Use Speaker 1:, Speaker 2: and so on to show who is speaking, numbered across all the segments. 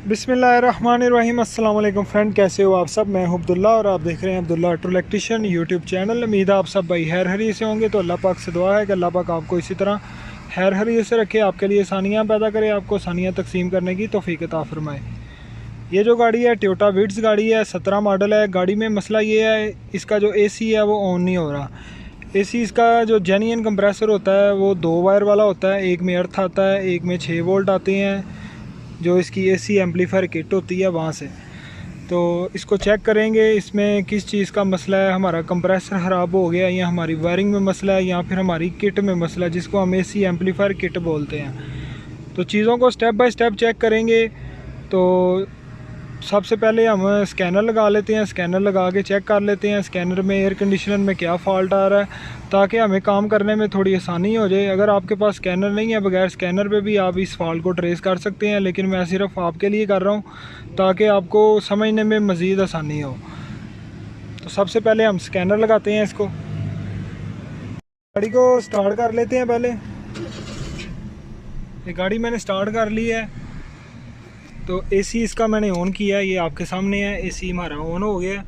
Speaker 1: बिस्मिल्लाहिर्रहमानिर्रहीम। अस्सलाम वालेकुम फ्रेंड, कैसे हो आप सब। मैं हूं अब्दुल्ला और आप देख रहे हैं Abdullah auto electrician YouTube channel. उम्मीद है आप सब भाई खैर हरी से होंगे। तो अल्लाह पाक से दुआ है कि अल्लाह पाक आपको इसी तरह खैर हरी से रखे, आपके लिए आसानियाँ पैदा करे, आपको आसानियाँ तकसीम करने की तौफीक अता फरमाए। ये जो गाड़ी है टोयोटा विट्स गाड़ी है, 17 मॉडल है। गाड़ी में मसला ये है, इसका जो AC है वो ऑन नहीं हो रहा। AC इसका जो जेन्युइन कंप्रेसर होता है वो 2 वायर वाला होता है, एक में अर्थ आता है, एक में 6 वोल्ट आते हैं जो इसकी AC एम्पलीफायर किट होती है वहाँ से। तो इसको चेक करेंगे इसमें किस चीज़ का मसला है। हमारा कंप्रेसर ख़राब हो गया या हमारी वायरिंग में मसला है या फिर हमारी किट में मसला है, जिसको हम AC एम्पलीफायर किट बोलते हैं। तो चीज़ों को स्टेप बाय स्टेप चेक करेंगे। तो सबसे पहले हम स्कैनर लगा लेते हैं। स्कैनर लगा के चेक कर लेते हैं स्कैनर में एयर कंडीशनर में क्या फ़ॉल्ट आ रहा है, ताकि हमें काम करने में थोड़ी आसानी हो जाए। अगर आपके पास स्कैनर नहीं है, बगैर स्कैनर पे भी आप इस फॉल्ट को ट्रेस कर सकते हैं, लेकिन मैं सिर्फ आपके लिए कर रहा हूँ ताकि आपको समझने में मज़ीद आसानी हो। तो सबसे पहले हम स्कैनर लगाते हैं। इसको गाड़ी को स्टार्ट कर लेते हैं। पहले ये गाड़ी मैंने स्टार्ट कर ली है। तो AC इसका मैंने ऑन किया है, ये आपके सामने है। AC हमारा ऑन हो गया।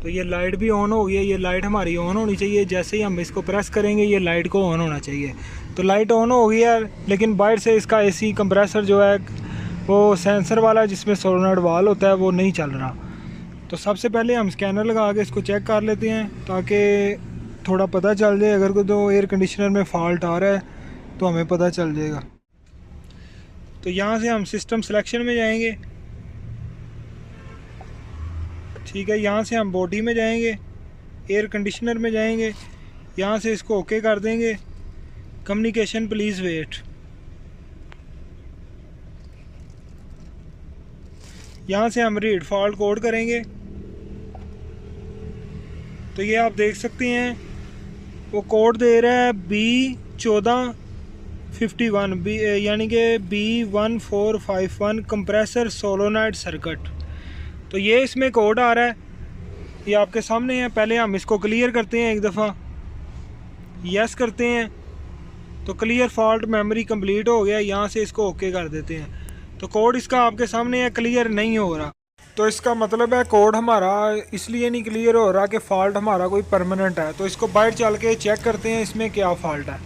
Speaker 1: तो ये लाइट भी ऑन हो गई है। ये लाइट हमारी ऑन होनी चाहिए। जैसे ही हम इसको प्रेस करेंगे ये लाइट को ऑन होना चाहिए। तो लाइट ऑन हो गई है, लेकिन बाहर से इसका AC कंप्रेसर जो है वो सेंसर वाला जिसमें सोलेनॉइड वाल्व होता है वो नहीं चल रहा। तो सबसे पहले हम स्कैनर लगा के इसको चेक कर लेते हैं ताकि थोड़ा पता चल जाए। अगर कोई तो एयर कंडीशनर में फ़ॉल्ट आ रहा है तो हमें पता चल जाएगा। तो यहाँ से हम सिस्टम सिलेक्शन में जाएंगे, ठीक है। यहाँ से हम बॉडी में जाएंगे, एयर कंडीशनर में जाएंगे, यहाँ से इसको ओके कर देंगे। Communication please wait. यहाँ से हम रीड फॉल्ट कोड करेंगे। तो ये आप देख सकते हैं वो कोड दे रहा है B1451 यानी कि B1451 कंप्रेसर सोलोनाइड सर्किट। तो ये इसमें कोड आ रहा है, ये आपके सामने है। पहले हम इसको क्लियर करते हैं एक दफ़ा, यस करते हैं। तो क्लियर फॉल्ट मेमोरी कंप्लीट हो गया। यहाँ से इसको ओके कर देते हैं। तो कोड इसका आपके सामने है, क्लियर नहीं हो रहा। तो इसका मतलब है कोड हमारा इसलिए नहीं क्लियर हो रहा कि फ़ॉल्ट हमारा कोई परमानेंट है। तो इसको बाहर चल के चेक करते हैं इसमें क्या फ़ॉल्ट है।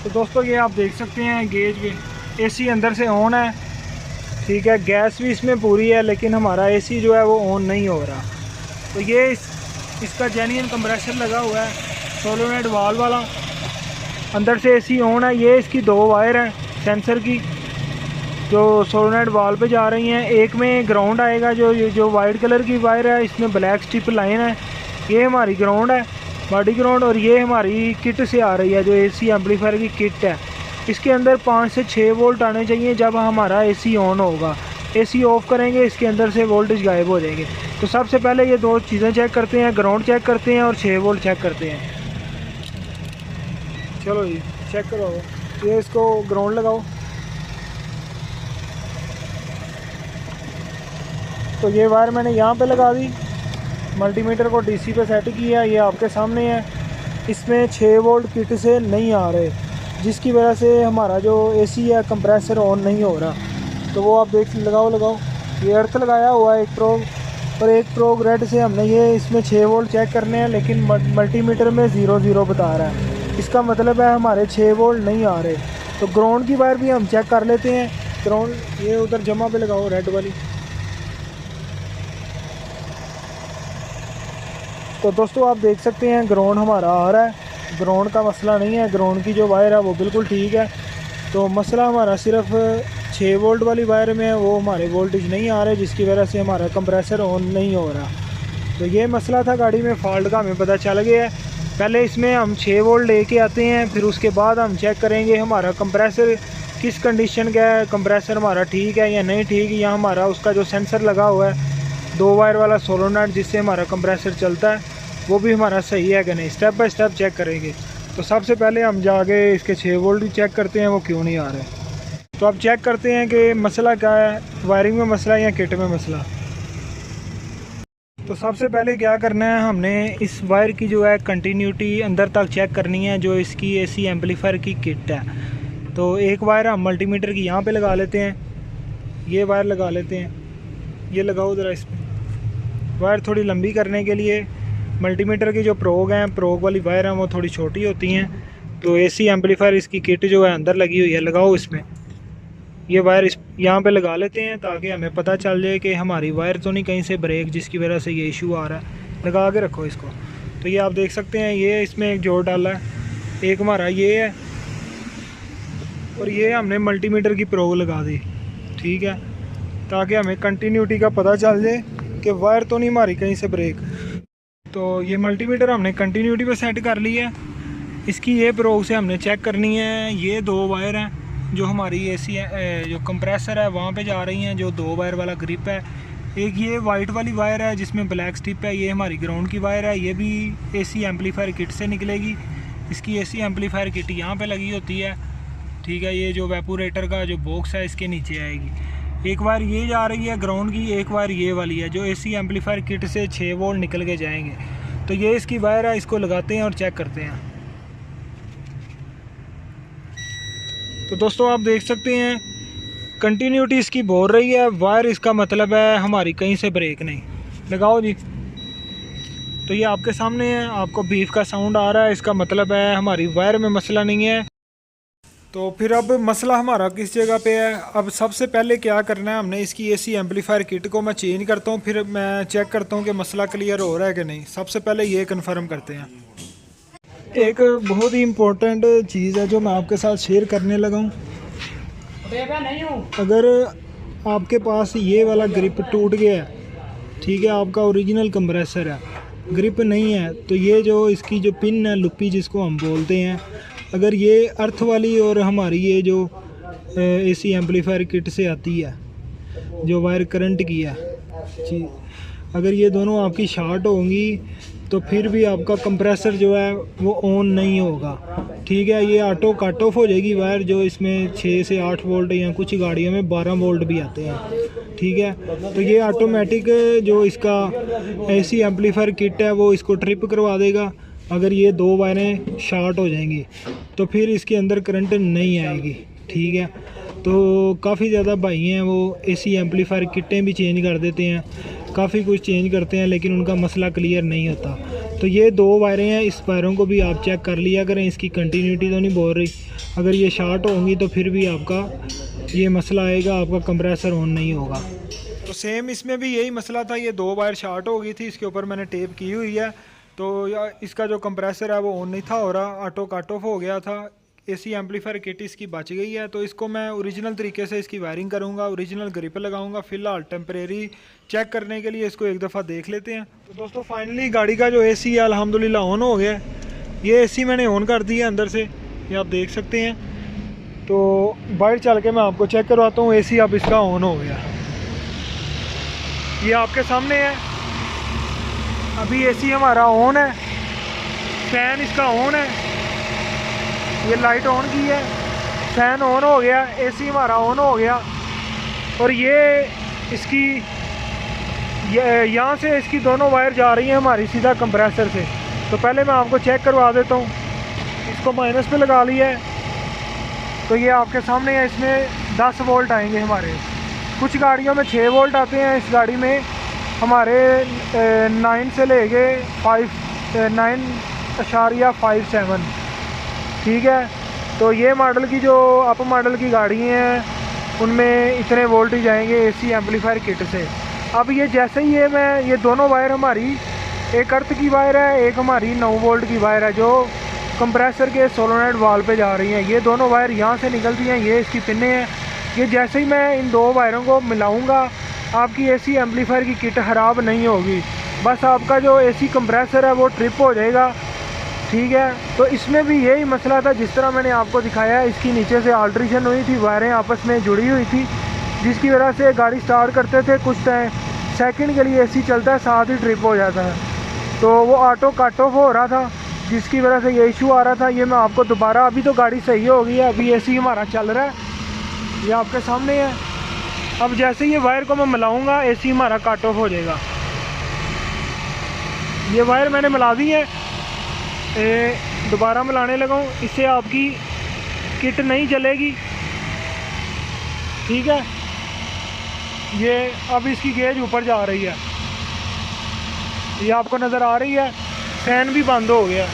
Speaker 1: तो दोस्तों ये आप देख सकते हैं गेज भी AC अंदर से ऑन है, ठीक है। गैस भी इसमें पूरी है, लेकिन हमारा AC जो है वो ऑन नहीं हो रहा। तो ये इसका जेन्युइन कंप्रेसर लगा हुआ है सोलोनॉइड वाल्व वाला। अंदर से AC ऑन है। ये इसकी 2 वायर हैं सेंसर की जो सोलोनॉइड वाल्व पे जा रही हैं। एक में ग्राउंड आएगा, जो वाइट कलर की वायर है इसमें ब्लैक स्ट्रिप लाइन है, ये हमारी ग्राउंड है, बॉडी ग्राउंड। और ये हमारी किट से आ रही है जो AC एम्पलीफायर की किट है। इसके अंदर 5 से 6 वोल्ट आने चाहिए जब हमारा AC ऑन होगा। AC ऑफ करेंगे इसके अंदर से वोल्टेज गायब हो जाएंगे। तो सबसे पहले ये 2 चीज़ें चेक करते हैं, ग्राउंड चेक करते हैं और 6 वोल्ट चेक करते हैं। चलो जी चेक करो। ये इसको ग्राउंड लगाओ। तो ये वायर मैंने यहाँ पे लगा दी, मल्टीमीटर को DC पे सेट किया। ये आपके सामने है। इसमें 6 वोल्ट किट से नहीं आ रहे, जिसकी वजह से हमारा जो AC है कंप्रेसर ऑन नहीं हो रहा। तो वो आप देख लगाओ। ये अर्थ लगाया हुआ है एक प्रोब और एक प्रोब रेड से हमने ये इसमें 6 वोल्ट चेक करने हैं, लेकिन मल्टीमीटर में 0 बता रहा है। इसका मतलब है हमारे 6 वोल्ट नहीं आ रहे। तो ग्राउंड की वायर भी हम चेक कर लेते हैं। ग्राउंड ये उधर जमा पे लगाओ रेड वाली। तो दोस्तों आप देख सकते हैं ग्राउंड हमारा आ रहा है, ग्राउंड का मसला नहीं है। ग्राउंड की जो वायर है वो बिल्कुल ठीक है। तो मसला हमारा सिर्फ 6 वोल्ट वाली वायर में है, वो हमारे वोल्टेज नहीं आ रहे, जिसकी वजह से हमारा कंप्रेसर ऑन नहीं हो रहा। तो ये मसला था गाड़ी में फ़ॉल्ट का, हमें पता चल गया है। पहले इसमें हम 6 वोल्ट लेके आते हैं, फिर उसके बाद हम चेक करेंगे हमारा कंप्रेसर किस कंडीशन का है, कंप्रेसर हमारा ठीक है या नहीं ठीक, या हमारा उसका जो सेंसर लगा हुआ है 2 वायर वाला सोलोनॉइड जिससे हमारा कंप्रेसर चलता है वो भी हमारा सही है कि नहीं। स्टेप बाय स्टेप चेक करेंगे। तो सबसे पहले हम जाके इसके 6 वोल्ट चेक करते हैं वो क्यों नहीं आ रहे। तो अब चेक करते हैं कि मसला क्या है, वायरिंग में मसला या किट में मसला। तो सबसे पहले क्या करना है, हमने इस वायर की जो है कंटिन्यूटी अंदर तक चेक करनी है, जो इसकी एसी एम्पलीफायर की किट है। तो एक वायर हम मल्टीमीटर की यहाँ पे लगा लेते हैं, ये वायर लगा लेते हैं, ये लगाओ ज़रा इस पर। वायर थोड़ी लंबी करने के लिए मल्टीमीटर की जो प्रोग हैं, प्रोग वाली वायर हैं, वो थोड़ी छोटी होती हैं। तो एसी एम्पलीफायर इसकी किट जो है अंदर लगी हुई है, लगाओ इसमें। ये वायर इस यहाँ पे लगा लेते हैं ताकि हमें पता चल जाए कि हमारी वायर तो नहीं कहीं से ब्रेक जिसकी वजह से ये इशू आ रहा है। लगा के रखो इसको। तो ये आप देख सकते हैं, ये इसमें एक जोड़ डाला है, एक हमारा ये है, और ये हमने मल्टीमीटर की प्रोग लगा दी, ठीक है, ताकि हमें कंटिन्यूटी का पता चल जाए कि वायर तो नहीं हमारी कहीं से ब्रेक। तो ये मल्टीमीटर हमने कंटिन्यूटी पे सेट कर ली है। इसकी ये प्रोग से हमने चेक करनी है। ये दो वायर हैं जो हमारी एसी जो कंप्रेसर है वहाँ पे जा रही हैं, जो दो वायर वाला ग्रिप है। एक ये वाइट वाली वायर है जिसमें ब्लैक स्टिप है, ये हमारी ग्राउंड की वायर है, ये भी एसी एम्पलीफायर किट से निकलेगी। इसकी एसी एम्पलीफायर किट यहाँ पे लगी होती है, ठीक है। ये जो वेपोरेटर का जो बॉक्स है इसके नीचे आएगी। एक वायर ये जा रही है ग्राउंड की, एक वायर ये वाली है जो एसी एम्पलीफायर किट से 6 वोल्ट निकल के जाएंगे। तो ये इसकी वायर है, इसको लगाते हैं और चेक करते हैं। तो दोस्तों आप देख सकते हैं कंटिन्यूटी इसकी बोल रही है, वायर इसका मतलब है हमारी कहीं से ब्रेक नहीं। लगाओ जी। तो ये आपके सामने है, आपको बीफ का साउंड आ रहा है, इसका मतलब है हमारी वायर में मसला नहीं है। तो फिर अब मसला हमारा किस जगह पे है। अब सबसे पहले क्या करना है, हमने इसकी एसी एम्पलीफायर किट को मैं चेंज करता हूँ, फिर मैं चेक करता हूँ कि मसला क्लियर हो रहा है कि नहीं। सबसे पहले ये कन्फर्म करते हैं। एक बहुत ही इम्पोर्टेंट चीज़ है जो मैं आपके साथ शेयर करने लगा हूँ। अगर आपके पास ये वाला ग्रिप टूट गया है, ठीक है, आपका ओरिजिनल कंप्रेसर है, ग्रिप नहीं है, तो ये जो इसकी जो पिन है, लुप्पी जिसको हम बोलते हैं, अगर ये अर्थ वाली और हमारी ये जो एसी एम्पलीफायर किट से आती है जो वायर करंट की है जी, अगर ये दोनों आपकी शॉर्ट होंगी तो फिर भी आपका कंप्रेसर जो है वो ऑन नहीं होगा, ठीक है। ये ऑटो कट ऑफ हो जाएगी वायर, जो इसमें 6 से 8 वोल्ट या कुछ गाड़ियों में 12 वोल्ट भी आते हैं, ठीक है। तो ये ऑटोमेटिक जो इसका एसी एम्पलीफायर किट है वो इसको ट्रिप करवा देगा। अगर ये दो वायरें शॉर्ट हो जाएंगी तो फिर इसके अंदर करंट नहीं आएगी, ठीक है। तो काफ़ी ज़्यादा भाई हैं वो एसी एम्पलीफायर किटें भी चेंज कर देते हैं, काफ़ी कुछ चेंज करते हैं, लेकिन उनका मसला क्लियर नहीं होता। तो ये दो वायरें हैं, इस वायरों को भी आप चेक कर लिया करें, इसकी कंटिन्यूटी तो नहीं बोल रही। अगर ये शॉर्ट होंगी तो फिर भी आपका ये मसला आएगा, आपका कंप्रेसर ऑन नहीं होगा। तो सेम इसमें भी यही मसला था, ये दो वायर शॉर्ट हो गई थी, इसके ऊपर मैंने टेप की हुई है। तो इसका जो कंप्रेसर है वो ऑन नहीं था हो रहा, ऑटो कट ऑफ हो गया था। एसी एम्पलीफायर किट इसकी बच गई है, तो इसको मैं ओरिजिनल तरीके से इसकी वायरिंग करूंगा, ओरिजिनल ग्रिप लगाऊंगा। फ़िलहाल टेम्परेरी चेक करने के लिए इसको एक दफ़ा देख लेते हैं। तो दोस्तों फाइनली गाड़ी का जो एसी है अल्हम्दुलिल्लाह ऑन हो गया। ये एसी मैंने ऑन कर दिया अंदर से, ये आप देख सकते हैं। तो बाहर चल के मैं आपको चेक करवाता हूँ। एसी अब इसका ऑन हो गया, ये आपके सामने है। अभी एसी हमारा ऑन है, फैन इसका ऑन है, ये लाइट ऑन की है, फैन ऑन हो गया, एसी हमारा ऑन हो गया। और ये इसकी यहाँ से इसकी दोनों वायर जा रही हैं हमारी सीधा कंप्रेसर से। तो पहले मैं आपको चेक करवा देता हूँ। इसको माइनस पे लगा लिया है, तो ये आपके सामने है। इसमें 10 वोल्ट आएंगे हमारे, कुछ गाड़ियों में 6 वोल्ट आते हैं, इस गाड़ी में हमारे 9 से लेके 9.57, ठीक है। तो ये मॉडल की जो अप मॉडल की गाड़ी हैं उनमें इतने वोल्ट ही जाएंगे एसी एम्पलीफायर किट से। अब ये जैसे ही ये दोनों वायर हमारी, एक अर्थ की वायर है, एक हमारी 9 वोल्ट की वायर है जो कंप्रेसर के सोलोनाइड वाल पे जा रही हैं। ये दोनों वायर यहाँ से निकलती हैं, ये इसकी पिने हैं। ये जैसे ही मैं इन दो वायरों को मिलाऊंगा आपकी एसी एम्पलीफायर की किट ख़राब नहीं होगी, बस आपका जो एसी कंप्रेसर है वो ट्रिप हो जाएगा, ठीक है। तो इसमें भी यही मसला था जिस तरह मैंने आपको दिखाया है। इसकी नीचे से अल्ट्रेशन हुई थी, वायरें आपस में जुड़ी हुई थी, जिसकी वजह से गाड़ी स्टार्ट करते थे कुछ सेकंड के लिए एसी चलता है, साथ ही ट्रिप हो जाता है। तो वो ऑटो कट ऑफ हो रहा था, जिसकी वजह से ये इशू आ रहा था। ये मैं आपको दोबारा, अभी तो गाड़ी सही हो गई है, अभी एसी हमारा चल रहा है, ये आपके सामने है। अब जैसे ये वायर को मैं मिलाऊंगा एसी हमारा कट ऑफ हो जाएगा। ये वायर मैंने मिला दी है, दोबारा मिलाने लगा हूँ। इससे आपकी किट नहीं चलेगी, ठीक है। ये अब इसकी गेज ऊपर जा रही है, ये आपको नज़र आ रही है। फ़ैन भी बंद हो गया।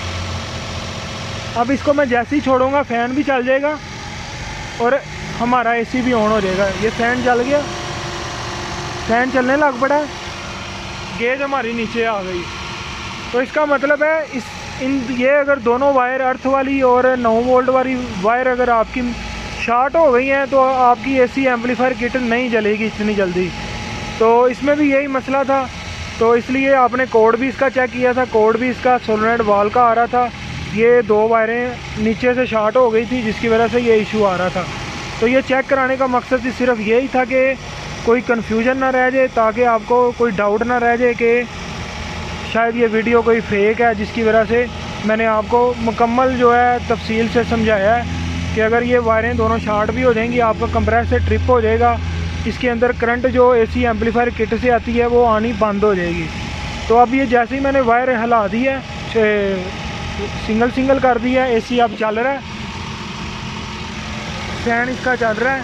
Speaker 1: अब इसको मैं जैसे ही छोड़ूंगा फ़ैन भी चल जाएगा और हमारा एसी भी ऑन हो जाएगा। ये फ़ैन चल गया, फ़ैन चलने लग पड़ा, गेज हमारी नीचे आ गई। तो इसका मतलब है ये अगर दोनों वायर अर्थ वाली और 9 वोल्ट वाली वायर अगर आपकी शॉर्ट हो गई हैं तो आपकी एसी एम्पलीफायर किट नहीं जलेगी इतनी जल्दी। तो इसमें भी यही मसला था, तो इसलिए आपने कोड भी इसका चेक किया था। कोड भी इसका सोलेनॉइड वाल का आ रहा था। ये 2 वायरें नीचे से शॉर्ट हो गई थी जिसकी वजह से ये इशू आ रहा था। तो ये चेक कराने का मकसद ही सिर्फ यही था कि कोई कन्फ्यूजन ना रह जाए, ताकि आपको कोई डाउट ना रह जाए कि शायद ये वीडियो कोई फेक है, जिसकी वजह से मैंने आपको मुकम्मल जो है तफसील से समझाया है कि अगर ये वायरें दोनों शॉर्ट भी हो जाएंगी, आपका कंप्रेसर ट्रिप हो जाएगा, इसके अंदर करंट जो एसी एम्पलीफायर किट से आती है वो आनी बंद हो जाएगी। तो अब ये जैसे ही मैंने वायर हिला दी है, सिंगल कर दी है, एसी अब चल रहा है, फैन इसका चल रहा है।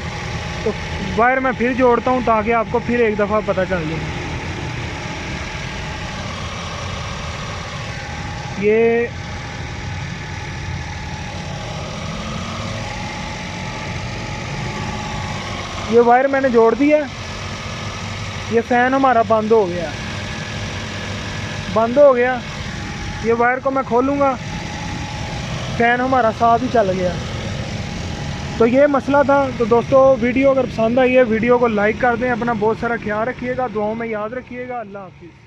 Speaker 1: तो वायर मैं फिर जोड़ता हूँ ताकि आपको फिर एक दफ़ा पता चल जाए। ये वायर मैंने जोड़ दी है। ये फ़ैन हमारा बंद हो गया। ये वायर को मैं खोलूँगा, फ़ैन हमारा साथ ही चल गया। तो ये मसला था। तो दोस्तों वीडियो अगर पसंद आई है, वीडियो को लाइक कर दें, अपना बहुत सारा ख्याल रखिएगा, दुआओं में याद रखिएगा। अल्लाह हाफिज़।